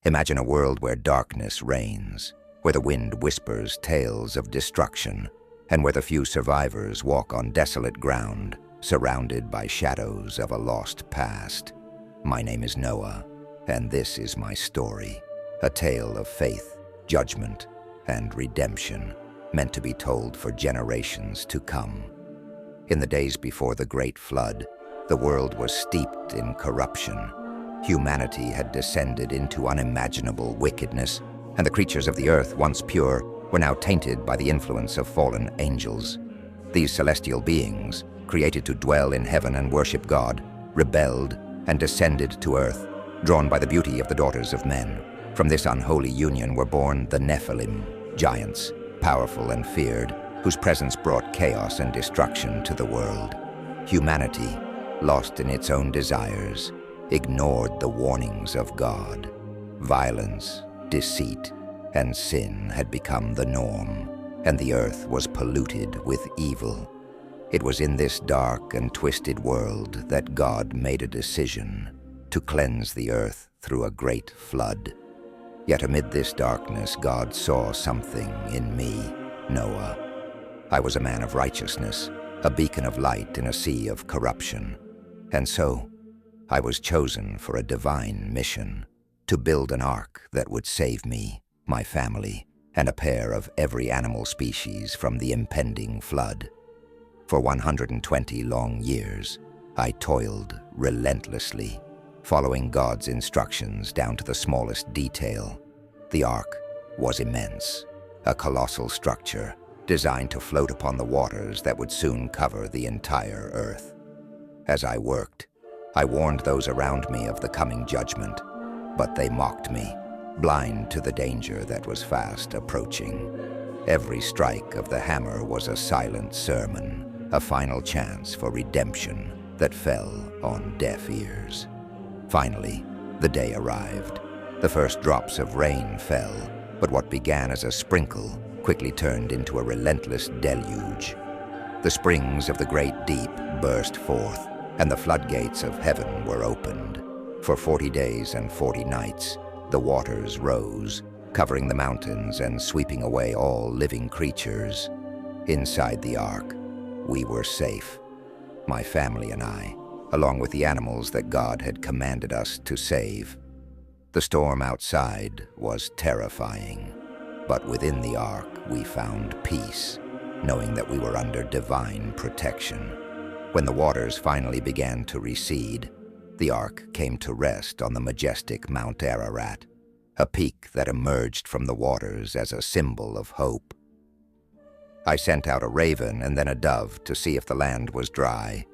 Imagine a world where darkness reigns, where the wind whispers tales of destruction, and where the few survivors walk on desolate ground, surrounded by shadows of a lost past. My name is Noah, and this is my story, a tale of faith, judgment, and redemption, meant to be told for generations to come. In the days before the Great Flood, the world was steeped in corruption. Humanity had descended into unimaginable wickedness, and the creatures of the earth, once pure, were now tainted by the influence of fallen angels. These celestial beings, created to dwell in heaven and worship God, rebelled and descended to earth, drawn by the beauty of the daughters of men. From this unholy union were born the Nephilim, giants, powerful and feared, whose presence brought chaos and destruction to the world. Humanity, lost in its own desires, ignored the warnings of God. Violence, deceit, and sin had become the norm, and the earth was polluted with evil. It was in this dark and twisted world that God made a decision to cleanse the earth through a great flood. Yet amid this darkness, God saw something in me, Noah. I was a man of righteousness, a beacon of light in a sea of corruption. And so, I was chosen for a divine mission, to build an ark that would save me, my family, and a pair of every animal species from the impending flood. For 120 long years, I toiled relentlessly, following God's instructions down to the smallest detail. The ark was immense, a colossal structure designed to float upon the waters that would soon cover the entire earth. As I worked, I warned those around me of the coming judgment, but they mocked me, blind to the danger that was fast approaching. Every strike of the hammer was a silent sermon, a final chance for redemption that fell on deaf ears. Finally, the day arrived. The first drops of rain fell, but what began as a sprinkle quickly turned into a relentless deluge. The springs of the great deep burst forth, and the floodgates of heaven were opened. For 40 days and 40 nights, the waters rose, covering the mountains and sweeping away all living creatures. Inside the ark, we were safe, my family and I, along with the animals that God had commanded us to save. The storm outside was terrifying, but within the ark we found peace, knowing that we were under divine protection. When the waters finally began to recede, the ark came to rest on the majestic Mount Ararat, a peak that emerged from the waters as a symbol of hope. I sent out a raven and then a dove to see if the land was dry.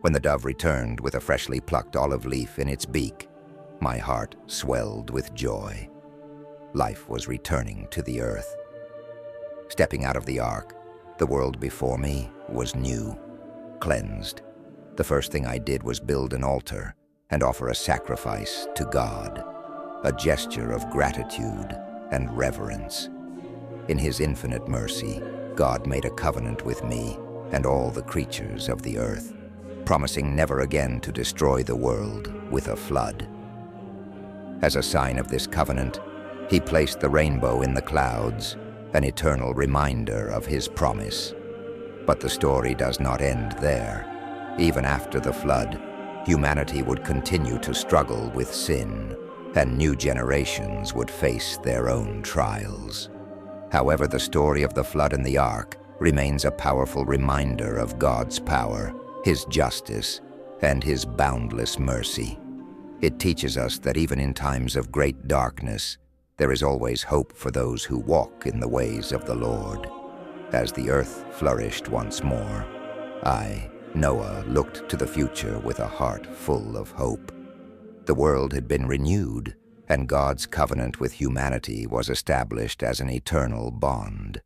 When the dove returned with a freshly plucked olive leaf in its beak, my heart swelled with joy. Life was returning to the earth. Stepping out of the ark, the world before me was new, cleansed. The first thing I did was build an altar and offer a sacrifice to God, a gesture of gratitude and reverence. In His infinite mercy, God made a covenant with me and all the creatures of the earth, promising never again to destroy the world with a flood. As a sign of this covenant, He placed the rainbow in the clouds, an eternal reminder of His promise. But the story does not end there. Even after the flood, humanity would continue to struggle with sin, and new generations would face their own trials. However, the story of the flood and the ark remains a powerful reminder of God's power, His justice, and His boundless mercy. It teaches us that even in times of great darkness, there is always hope for those who walk in the ways of the Lord. As the earth flourished once more, I, Noah, looked to the future with a heart full of hope. The world had been renewed, and God's covenant with humanity was established as an eternal bond.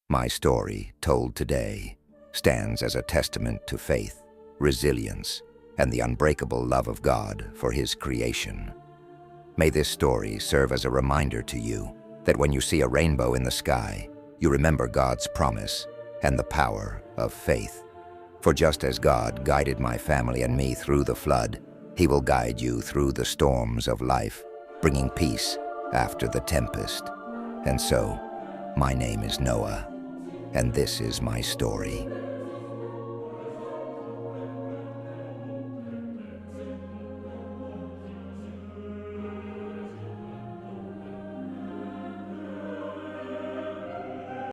My story, told today, stands as a testament to faith, resilience, and the unbreakable love of God for His creation. May this story serve as a reminder to you that when you see a rainbow in the sky, you remember God's promise and the power of faith. For just as God guided my family and me through the flood, He will guide you through the storms of life, bringing peace after the tempest. And so, my name is Noah, and this is my story.